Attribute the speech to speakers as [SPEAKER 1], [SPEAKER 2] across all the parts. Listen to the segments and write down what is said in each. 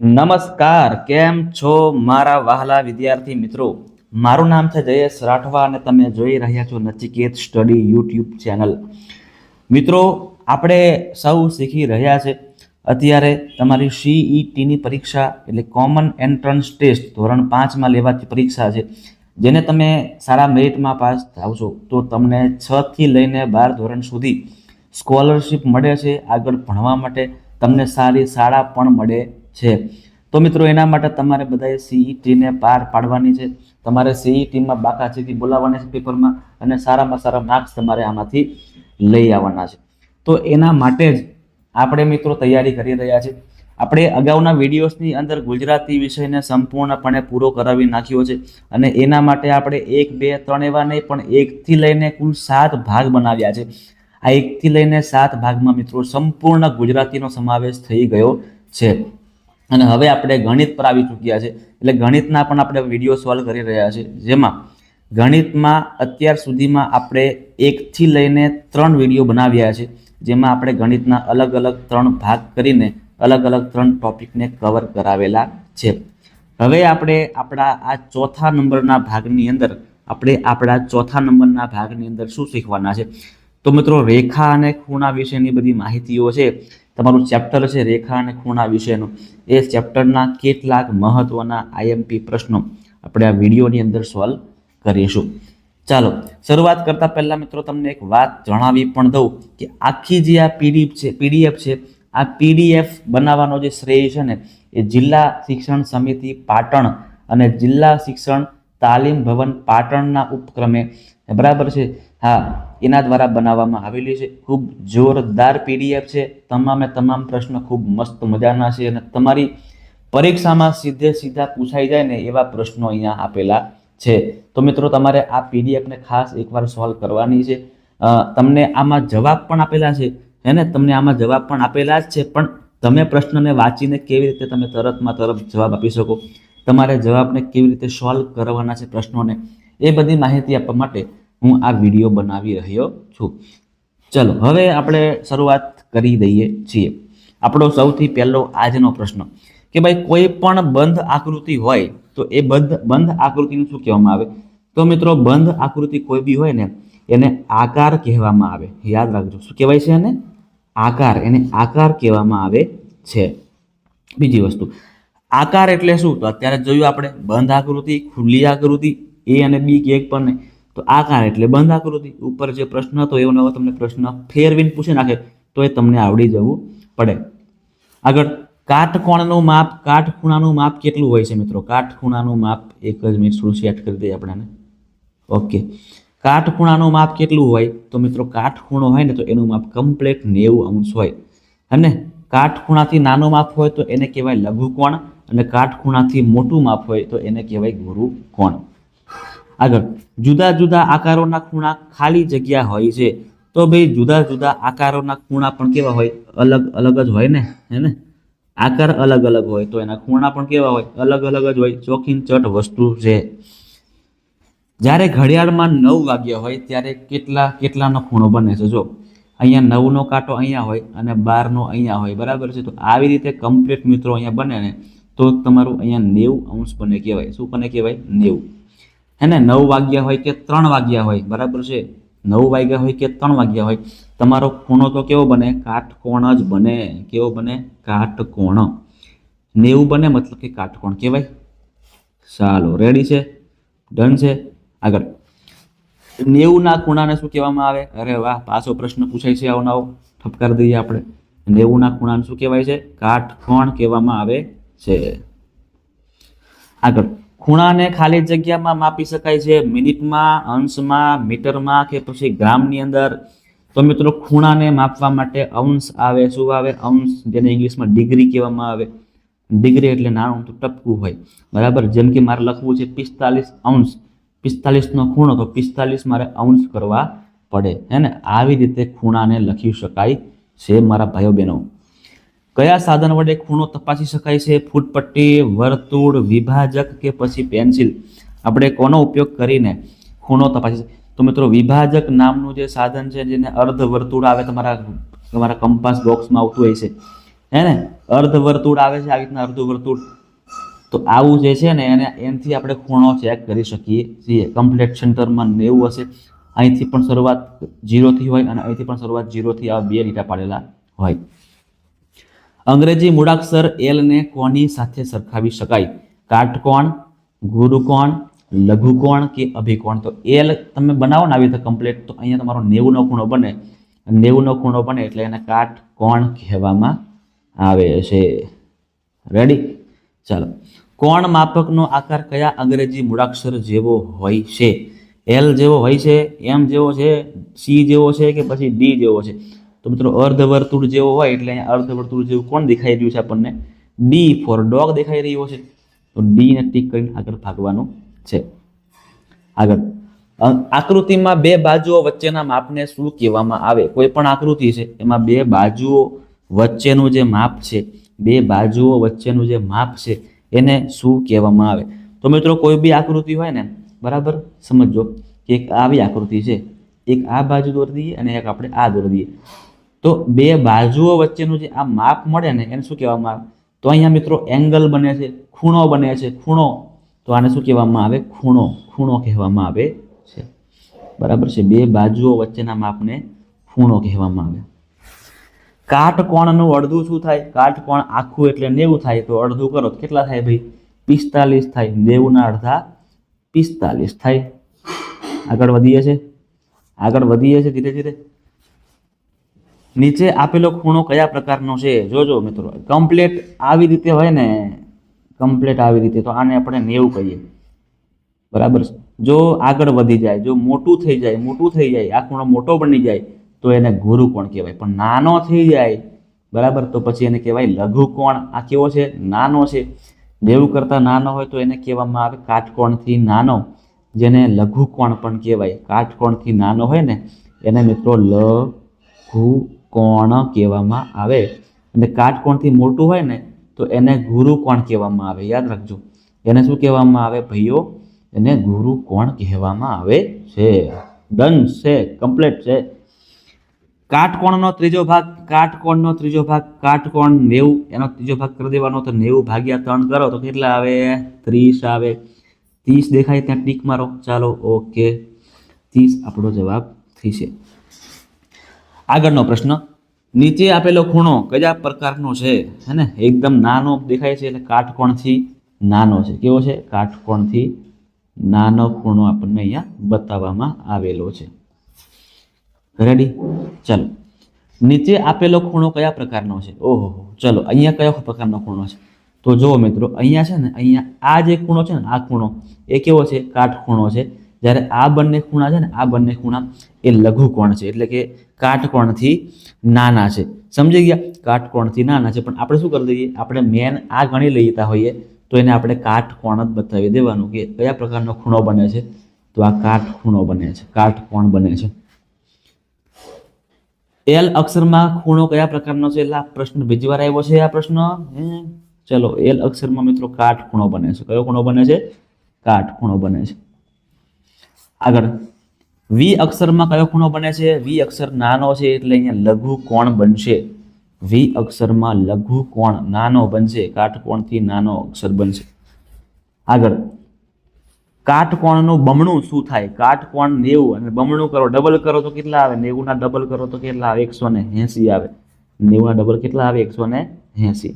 [SPEAKER 1] નમસ્કાર, કેમ છો મારા વહાલા વિદ્યાર્થી મિત્રો? મારું નામ છે જયેશ રાઠવા અને તમે જોઈ રહ્યા છો નચિકેત સ્ટડી યુટ્યુબ ચેનલ. મિત્રો, આપણે સૌ શીખી રહ્યા છે અત્યારે તમારી સીઈટીની પરીક્ષા એટલે કોમન એન્ટ્રન્સ ટેસ્ટ ધોરણ 5માં લેવાતી પરીક્ષા છે, જેને તમે સારા મેરિટમાં પાસ થાવશો તો તમને 6 થી લઈને 12 ધોરણ સુધી સ્કોલરશિપ મળે છે. આગળ ભણવા માટે તમને સારી શાળા પણ મળે છે. તો મિત્રો, એના માટે તમારે બધાએ સીઈટીને પાર પાડવાની છે. તમારે સીઈટીમાં બાકાચીકી બોલાવવાની છે પેપરમાં, અને સારામાં સારા માર્ક્સ તમારે આમાંથી લઈ આવવાના છે. તો એના માટે જ આપણે મિત્રો તૈયારી કરી રહ્યા છે. આપણે અગાઉના વિડીયોઝની અંદર ગુજરાતી વિષયને સંપૂર્ણપણે પૂરો કરાવી નાખ્યો છે, અને એના માટે આપણે 1, 2, 3 એવા નહીં પણ 1 થી લઈને કુલ 7 ભાગ બનાવ્યા છે. આ 1 થી લઈને 7 ભાગમાં મિત્રો સંપૂર્ણ ગુજરાતીનો સમાવેશ થઈ ગયો છે. અને હવે આપણે ગણિત પર આવી ચૂક્યા છે, એટલે ગણિતના પણ આપણે વિડીયો સોલ્વ કરી રહ્યા છે, જેમાં ગણિતમાં અત્યાર સુધીમાં આપણે 1 થી લઈને 3 વિડીયો બનાવ્યા છે, જેમાં આપણે ગણિતના અલગ અલગ 3 ભાગ કરીને અલગ અલગ 3 ટોપિકને કવર કરાવેલા છે. હવે આપણે આપણા આ ચોથા નંબરના ભાગની અંદર શું શીખવાના છે? તો મિત્રો, રેખા અને ખૂણા વિશેની બધી માહિતીઓ છે. તમારું ચેપ્ટર છે રેખા અને ખૂણા વિશેનું. એ ચેપ્ટરના કેટલાક મહત્વના આઈએમપી પ્રશ્નો આપણે આ વિડીયોની અંદર સોલ્વ કરીશું. ચાલો, શરૂઆત કરતા પહેલા મિત્રો તમને એક વાત જણાવી પણ દઉં કે આખી જે આ પીડીએફ છે, આ પીડીએફ બનાવવાનો જે શ્રેય છે ને, એ જિલ્લા શિક્ષણ સમિતિ પાટણ અને જિલ્લા શિક્ષણ તાલીમ ભવન પાટણના ઉપક્રમે, બરાબર છે, હા, એના દ્વારા બનાવવામાં આવેલી છે. ખૂબ જોરદાર પીડીએફ છે. તમામે તમામ પ્રશ્નો ખૂબ મસ્ત મજાના છે, અને તમારી પરીક્ષામાં સીધા પૂછાઈ જાય ને એવા પ્રશ્નો અહીંયા આપેલા છે. તો મિત્રો, તમારે આ પીડીએફને ખાસ એકવાર સોલ્વ કરવાની છે. તમને આમાં જવાબ પણ આપેલા છે, હે, તમને આમાં જવાબ પણ આપેલા જ છે, પણ તમે પ્રશ્નને વાંચીને કેવી રીતે તમે તરતમાં તરત જવાબ આપી શકો, તમારે જવાબને કેવી રીતે સોલ્વ કરવાના છે પ્રશ્નોને, એ બધી માહિતી આપવા માટે હું આ વિડીયો બનાવી રહ્યો છું. ચલો, હવે આપણે શરૂઆત કરી દઈએ છીએ. આપણો સૌથી પહેલો આજનો પ્રશ્ન કે ભાઈ, કોઈ પણ બંધ આકૃતિ હોય તો એ બંધ આકૃતિને શું કહેવામાં આવે? તો મિત્રો, બંધ આકૃતિ કોઈ બી હોય ને એને આકાર કહેવામાં આવે. યાદ રાખજો, શું કહેવાય છે એને? આકાર. એને આકાર કહેવામાં આવે છે. બીજી વસ્તુ, આકાર એટલે શું? તો અત્યારે જોયું આપણે, બંધ આકૃતિ, ખુલ્લી આકૃતિ, એ અને બી કે એક પણ નહીં. તો આકાર એટલે બંધ આકૃતિ. ઉપર જે પ્રશ્ન હતો એવો નવો તમને પ્રશ્ન ફેરવીને પૂછી નાખે તો એ તમને આવડી જવું પડે. આગળ, કાટકોણનું માપ, કાટખૂણાનું માપ કેટલું હોય છે મિત્રો? કાટખૂણાનું માપ, એક જ મિનિટ થોડું સેટ કરી દઈએ આપણે. ઓકે, કાટખૂણાનું માપ કેટલું હોય? તો મિત્રો, કાટખૂણો હોય ને તો એનું માપ કમ્પ્લીટ 90 અંશ હોય. અને કાટખૂણાથી નાનું માપ હોય તો એને કહેવાય લઘુકોણ, અને કાટખૂણાથી મોટું માપ હોય તો એને કહેવાય ગુરુકોણ. આગળ, જુદા જુદા આકારોના ખૂણા ખાલી જગ્યા હોય છે. તો ભાઈ, જુદા જુદા આકારોના ખૂણા પણ કેવા હોય? અલગ અલગ જ હોય ને, હે ને? આકાર અલગ અલગ હોય તો એના ખૂણા પણ કેવા હોય? અલગ અલગ જ હોય. ચોખીનચટ વસ્તુ છે. જ્યારે ઘડિયાળમાં 9 વાગ્યા હોય ત્યારે કેટલાનો ખૂણો બને છે? જો અહીંયા 9નો કાંટો અહીંયા હોય અને 12નો અહીંયા હોય, બરાબર છે. તો આવી રીતે કમ્પ્લીટ મિત્રો અહીંયા બને ને તો તમારું અહીંયા 90 અંશ બને કહેવાય. શું બને કહેવાય? 90. હે ને? 9 વાગ્યા હોય કે 3 વાગ્યા હોય, બરાબર છે, 9 વાગ્યા હોય કે 3 વાગ્યા હોય, તમારો ખૂણો તો કેવો બને? કાટકોણ જ બને. કેવો બને? કાટકોણ. 90 બને મતલબ કે કાટકોણ કહેવાય. ચાલો, રેડી છે? ડન છે? આગળ, 90ના ખૂણાને શું કહેવામાં આવે? અરે વાહ, પાછો પ્રશ્ન પૂછાય છે આવો નવો, ઠપકાર દઈએ આપણે. 90ના ખૂણાને શું કહેવાય છે? કાટકોણ કહેવામાં આવે છે. આગળ, ખૂણાને ખાલી જગ્યામાં માપી શકાય છે મિનિટમાં, અંશમાં, મીટરમાં કે પછી ગ્રામની અંદર. તો મિત્રો, ખૂણાને માપવા માટે અંશ આવે. શું આવે? અંશ, જેને ઇંગ્લિશમાં ડિગ્રી કહેવામાં આવે. ડિગ્રી એટલે નાનું તો ટપકું હોય, બરાબર. જેમ કે મારે લખવું છે 45 અંશ, 45નો ખૂણો, તો 45 મારે અંશ કરવા પડે, હે ને? આવી રીતે ખૂણાને લખી શકાય છે મારા ભાઈઓ બહેનો. કયા સાધન વડે ખૂણો તપાસી શકાય છે? ફૂટપટ્ટી, વર્તુળ, વિભાજક કે પછી પેન્સિલ? આપણે કોનો ઉપયોગ કરીને ખૂણો તપાસી? તો મિત્રો, વિભાજક નામનું જે સાધન છે, જેને અર્ધ વર્તુળ આવે, તમારા કંપાસ બોક્સમાં આવતું હોય છે, હે ને? અર્ધવર્તુળ આવે છે, આવી રીતના અર્ધવર્તુળ. તો આવું જે છે ને એને એનાથી આપણે ખૂણો ચેક કરી શકીએ છીએ. કમ્પ્લીટ સેન્ટરમાં 90 હશે, અહીંથી પણ શરૂઆત 0 થી હોય અને અહીંથી પણ શરૂઆત 0 થી આ બે લીટા પાડેલા હોય. અંગ્રેજી મૂળાક્ષર એલ ને કોની સાથે સરખાવી શકાય? કાટકોણ, ગુરુકોણ, લઘુકોણ કે અભિકોણ? તો એલ તમે બનાવો ને આવી રીતે કમ્પ્લીટ, તો અહીંયા તમારો 90 નો ખૂણો બને. 90 નો ખૂણો બને એટલે એને કાટકોણ કહેવામાં આવે છે. રેડી? ચાલો. કોણ માપકનો આકાર કયા અંગ્રેજી મૂળાક્ષર જેવો હોય છે? એલ જેવો હોય છે, એમ જેવો છે, સી જેવો છે કે પછી ડી જેવો છે? તો મિત્રો અર્ધવર્તુળ જેવો હોય એટલે અહીંયા અર્ધવર્તુળ જેવું કોણ દેખાઈ રહ્યું છે આપણને? ડી ફોર ડોગ દેખાઈ રહ્યો છે. તો ડી ને ટીક કરીને આગળ ભાગવાનું છે. આગળ આકૃતિમાં બે બાજુઓ વચ્ચેના માપને શું કહેવામાં આવે? કોઈ પણ આકૃતિ છે એમાં બે બાજુઓ વચ્ચેનું જે માપ છે, બે બાજુઓ વચ્ચેનું જે માપ છે એને શું કહેવામાં આવે? તો મિત્રો કોઈ બી આકૃતિ હોય ને, બરાબર સમજો કે એક આવી આકૃતિ છે, એક આ બાજુ દોરી દઈએ અને એક આપણે આ દોરી દઈએ. તો બે બાજુઓ વચ્ચેનું જે આ માપ મળે ને એને શું કહેવામાં આવે? તો અહીંયા મિત્રો એંગલ બને છે, ખૂણો બને છે, ખૂણો. તો આને શું કહેવામાં આવે? ખૂણો. ખૂણો કહેવામાં આવે છે. બરાબર છે? બે બાજુઓ વચ્ચેના માપને ખૂણો કહેવામાં આવે. કાટકોણનું અડધું શું થાય? કાટકોણ આખું એટલે 90 થાય, તો અડધું કરો તો કેટલા થાય ભાઈ? 45 થાય. 90 ના અડધા 45 થાય. આગળ વધીએ છે ધીરે ધીરે. નીચે આપેલો ખૂણો કયા પ્રકારનો છે? જોજો મિત્રો, કમ્પ્લીટ આવી રીતે હોય ને, કમ્પ્લીટ આવી રીતે, તો આને આપણે 90 કહીએ. બરાબર છે? જો આગળ વધી જાય, જો મોટું થઈ જાય, આ ખૂણો મોટો બની જાય તો એને ગુરુકોણ કહેવાય. પણ નાનો થઈ જાય, બરાબર, તો પછી એને કહેવાય લઘુકોણ. આ કેવો છે? નાનો છે. 90 કરતાં નાનો હોય તો એને કહેવામાં આવે કાટકોણથી નાનો, જેને લઘુકોણ પણ કહેવાય. કાટકોણથી નાનો હોય ને એને મિત્રો લઘુકોણ કહેવામાં આવે. અને કાટકોણથી મોટું હોય ને તો એને ગુરુકોણ કહેવામાં આવે. યાદ રાખજો, એને શું કહેવામાં આવે ભાઈઓ? એને ગુરુકોણ કહેવામાં આવે છે. ડન છે, કમ્પ્લીટ છે. કાટકોણનો ત્રીજો ભાગ, કાટકોણ 90, એનો ત્રીજો ભાગ કરી દેવાનો. તો 90 ભાગ્યા 3 કરો તો કેટલા આવે? 30 આવે. 30 દેખાય ત્યાં ટીક મારો. ચાલો, ઓકે, 30 આપણો જવાબ થશે. આગળનો પ્રશ્ન, નીચે આપેલો ખૂણો કયા પ્રકારનો છે? હે ને? એકદમ નાનો દેખાય છે એટલે કાટકોણથી નાનો છે. કેવો છે? કાટકોણથી નાનો ખૂણો આપણને અહીંયા બતાવવામાં આવેલો છે. રેડી? ચાલો. નીચે આપેલો ખૂણો કયા પ્રકારનો છે? ઓહો, ચલો, અહીંયા કયો પ્રકારનો ખૂણો છે? તો જુઓ મિત્રો, અહીંયા છે ને, અહીંયા આ જે ખૂણો છે ને, આ ખૂણો એ કેવો છે? કાટખૂણો છે. જ્યારે આ બંને ખૂણા છે ને, આ બંને ખૂણા એ લઘુકોણ છે, એટલે કે કાટકોણથી નાના છે. સમજી ગયા? કાટકોણથી નાના છે. પણ આપણે શું કરી દઈએ? આપણે મેન આ ગણી લેતા હોઈએ તો એને આપણે કાટકોણ જ બતાવી દેવાનું કે કયા પ્રકારનો ખૂણો બને છે. તો આ કાટખૂણો બને છે, કાટકોણ બને છે. એલ અક્ષરમાં ખૂણો કયા પ્રકારનો છે? એટલે આ પ્રશ્ન બીજી વાર આવ્યો છે. આ પ્રશ્ન ચલો, એલ અક્ષરમાં મિત્રો કાટખૂણો બને છે. કયો ખૂણો બને છે? કાટખૂણો બને છે. આગળ વી અક્ષરમાં કયો ખૂણો બને છે? વી અક્ષર નાનો છે એટલે અહીંયા લઘુકોણ બનશે. વી અક્ષરમાં લઘુકોણ નાનો બનશે, કાટકોણથી નાનો અક્ષર બનશે. આગળ કાટકોણનું બમણું શું થાય? કાટકોણ 90 અને બમણું કરો, ડબલ કરો તો કેટલા આવે? 90 ના ડબલ કરો તો કેટલા આવે? 180 આવે. 90 ના ડબલ કેટલા આવે? 180.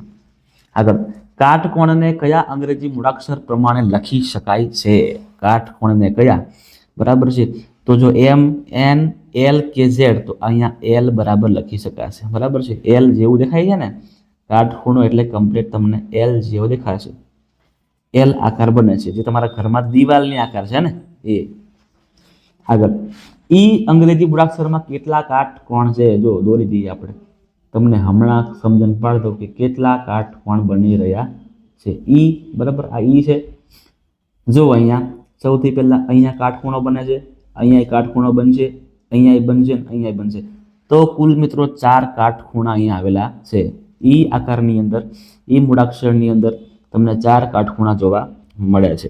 [SPEAKER 1] આગળ કાટકોણને કયા અંગ્રેજી મૂળાક્ષર પ્રમાણે લખી શકાય છે? કાટકોણને કયા? બરાબર છે? તો જો એમ, એન, એલ કે ઝેડ, તો અહીંયા એલ બરાબર લખી શકાશે. બરાબર છે? એલ જેવું દેખાય છે ને કાટખૂણો એટલે કમ્પ્લીટ તમને એલ જેવો દેખાશે. એલ આકાર બને છે, જે તમારા ઘરમાં દિવાલની આકાર છે ને એ. આગળ ઈ અંગ્રેજી મૂળાક્ષરમાં કેટલા કાટકોણ છે? જો દોરી દઈએ આપણે, તમને હમણાં સમજણ પાડ દો કે કેટલા કાટકોણ બની રહ્યા છે. ઈ, બરાબર, આ ઈ છે. જો અહીંયા સૌથી પહેલા અહીંયા કાટખૂણો બને છે, અહીંયા કાટખૂણો બનશે, અહીંયા બનશે, અહીંયા બનશે. તો કુલ મિત્રો 4 કાટખૂણા અહીંયા આવેલા છે. ઈ આકારની અંદર, ઈ મૂળાક્ષરની અંદર તમને 4 કાટખૂણા જોવા મળે છે.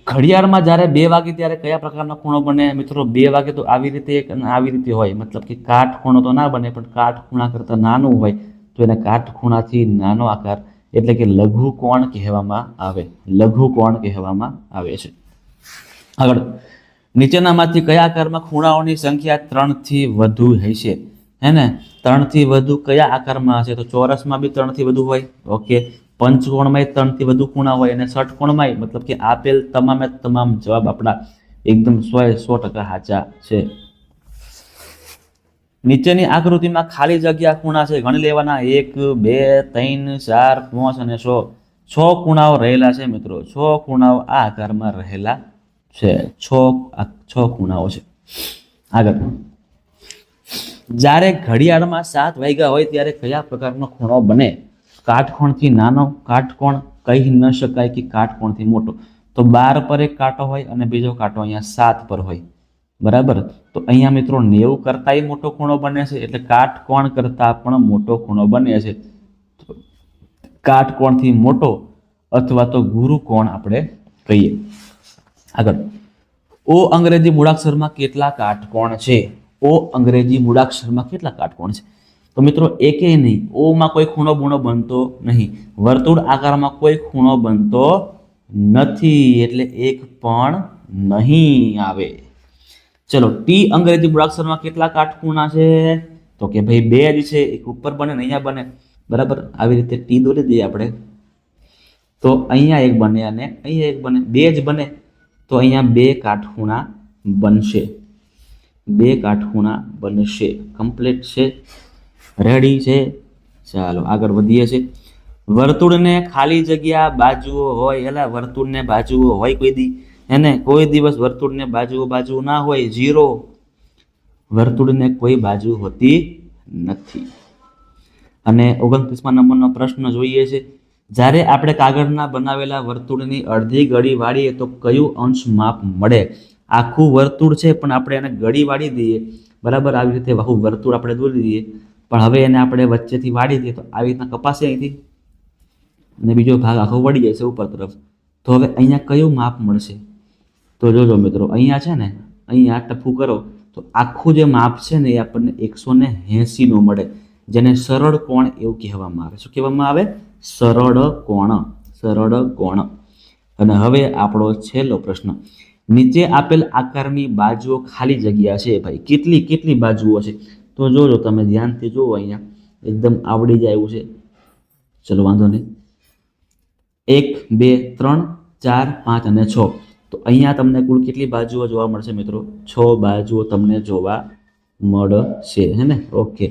[SPEAKER 1] ઘડિયાળમાં જ્યારે 2 વાગે ત્યારે કયા પ્રકારનો ખૂણો બને? મિત્રો 2 વાગે તો આવી રીતે અને આવી રીતે હોય, મતલબ કે કાટખૂણો તો ના બને, પણ કાટખૂણા કરતાં નાનું હોય તો એને કાટખૂણાથી નાનો આકાર એટલે કે લઘુકોણ કહેવામાં આવે, લઘુકોણ કહેવામાં આવે છે. આગળ, નીચેનામાંથી કયા આકારમાં ખૂણાઓની સંખ્યા 3 થી વધુ હશે? હે ને, 3 થી વધુ કયા આકારમાં હશે? તો ચોરસમાં બી 3 થી વધુ હોય, ઓકે, પંચકોણમાં 3 થી વધુ ખૂણા હોય અને ષટકોણમાં, મતલબ કે આપેલ તમામે તમામ જવાબ આપણા એકદમ 100% સાચા છે. નીચેની આકૃતિમાં ખાલી જગ્યા ખૂણા છે, ગણી લેવાના. 1 2 3 4 5 અને 6. 6 ખૂણાઓ રહેલા છે મિત્રો, 6 ખૂણાઓ આ આકારમાં રહેલા છે. 6 ખૂણાઓ છે. આગળ, જ્યારે ઘડિયાળમાં 7 વાગ્યા હોય ત્યારે કયા પ્રકારનો ખૂણો બને? કાટકોણથી નાનો, કાટકોણ કહી ન શકાય કે કાટકોણથી મોટો. તો 12 પર એક કાંટો હોય અને બીજો કાંટો અહીંયા 7 પર હોય, બરાબર. તો અહીંયા મિત્રો 90 કરતાંય મોટો ખૂણો બને છે, એટલે કાટકોણ કરતાં પણ મોટો ખૂણો બને છે. કાટકોણથી મોટો અથવા તો ગુરુકોણ આપણે કહીએ. આગળ, ઓ અંગ્રેજી મૂળાક્ષરમાં કેટલા કાટકોણ છે? ઓ અંગ્રેજી મૂળાક્ષરમાં કેટલા કાટકોણ છે? તો મિત્રો એકેય નહીં. ઓમાં કોઈ ખૂણો બૂણો બનતો નહીં. વર્તુળ આકારમાં કોઈ ખૂણો બનતો નથી, એટલે એક પણ નહીં આવે. ચલો, ટી અંગ્રેજી મૂળાક્ષરમાં કેટલા કાટખૂણા છે? તો કે ભાઈ 2 જ છે, એક ઉપર બને ને અહીંયા બને, બરાબર. આવી રીતે ટી દોરી દઈએ આપણે, તો અહીંયા એક બને અને અહીંયા એક બને, 2 જ બને. તો અહીંયા 2 કાટખૂણા બનશે, 2 કાટખૂણા બનશે. કમ્પ્લીટ છે, રેડી છે. ચાલો આગળ વધીએ છીએ. વર્તુળને ખાલી જગ્યા બાજુઓ હોય, એટલે વર્તુળને બાજુઓ હોય કોઈ દી? એને કોઈ દિવસ વર્તુળને બાજુઓ ના હોય, 0. વર્તુળને કોઈ બાજુ હોતી નથી. અને 29મા નંબરનો પ્રશ્ન જોઈએ છે. જ્યારે આપણે કાગળના બનાવેલા વર્તુળની અડધી ગળી વાળીએ તો કયું અંશ માપ મળે? આખું વર્તુળ છે પણ આપણે એને ગળી વાળી દઈએ, બરાબર. આવી રીતે આખું વર્તુળ આપણે દોરી દઈએ, પણ હવે એને આપણે વચ્ચેથી વાળી દઈએ તો આવી રીતના કપાશે અહીંથી, અને બીજો ભાગ આખો વળી જાય છે ઉપર તરફ. તો હવે અહીંયા કયું માપ મળશે? તો જોજો મિત્રો, અહીંયા છે ને, અહીંયા ટપકું કરો તો આખું જે માપ છે ને એ આપણને 180 મળે, જેને સરળ કોણ એવું કહેવામાં આવે. શું કહેવામાં આવે? સરળ કોણ, સરળ કોણ. અને હવે આપણો છેલ્લો પ્રશ્ન. નીચે આપેલ આકારની બાજુઓ ખાલી જગ્યા છે ભાઈ, કેટલી બાજુઓ છે? તો જોજો, તમે ધ્યાનથી જુઓ, અહીંયા એકદમ આવડી જાય એવું છે. ચલો વાંધો નહીં. 1 2 3 4 5 અને 6. તો અહીંયા તમને કુલ કેટલી બાજુઓ જોવા મળશે મિત્રો? 6 બાજુઓ તમને જોવા મળશે, હે ને? ઓકે,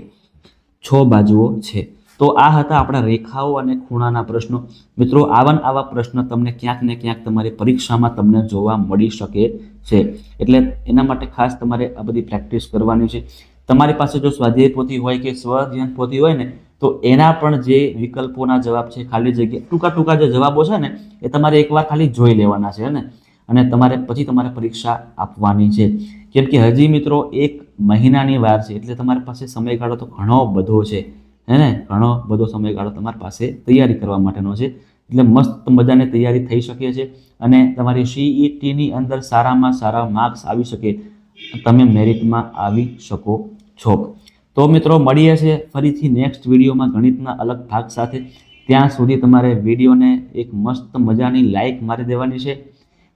[SPEAKER 1] 6 બાજુઓ છે. તો આ હતા આપણા રેખાઓ અને ખૂણાના પ્રશ્નો. મિત્રો આવા પ્રશ્ન તમને ક્યાંક ને ક્યાંક તમારી પરીક્ષામાં તમને જોવા મળી શકે છે, એટલે એના માટે ખાસ તમારે આ બધી પ્રેક્ટિસ કરવાની છે. તમારી પાસે જો સ્વાધ્યાય પોથી હોય કે સ્વધ્યાન પોથી હોય ને, તો એના પણ જે વિકલ્પોના જવાબ છે, ખાલી જગ્યા ટૂંકા જે જવાબો છે ને, એ તમારે એકવાર ખાલી જોઈ લેવાના છે, ને અને પછી તમારે પરીક્ષા આપવાની છે. કેમ કે હજી મિત્રો 1 મહિનાની વાર છે, એટલે તમારી પાસે સમયગાળો તો ઘણો બધો છે, હે ને? ઘણો બધો સમયગાળો તમારી પાસે તૈયારી કરવા માટેનો છે, એટલે મસ્ત મજાની તૈયારી થઈ શકે છે અને તમારી CETની અંદર સારામાં સારા માર્ક્સ આવી શકે, તમે મેરિટમાં આવી શકો છો. તો મિત્રો મળીએ છીએ ફરીથી નેક્સ્ટ વિડીયોમાં ગણિતના અલગ ભાગ સાથે. ત્યાં સુધી તમારે વિડીયોને એક મસ્ત મજાની લાઇક મારી દેવાની છે.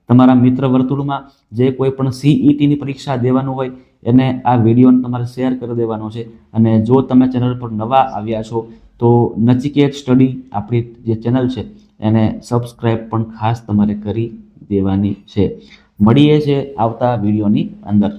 [SPEAKER 1] તમારા મિત્ર વર્તુળમાં જે કોઈ પણ CETની પરીક્ષા દેવાનું હોય એને આ વિડીયોને તમારે શેર કરી દેવાનો છે. અને જો તમે ચેનલ પર નવા આવ્યા છો તો નચિકેત સ્ટડી આપણી જે ચેનલ છે એને સબસ્ક્રાઈબ પણ ખાસ તમારે કરી દેવાની છે. મળીએ છીએ આવતા વિડીયોની અંદર.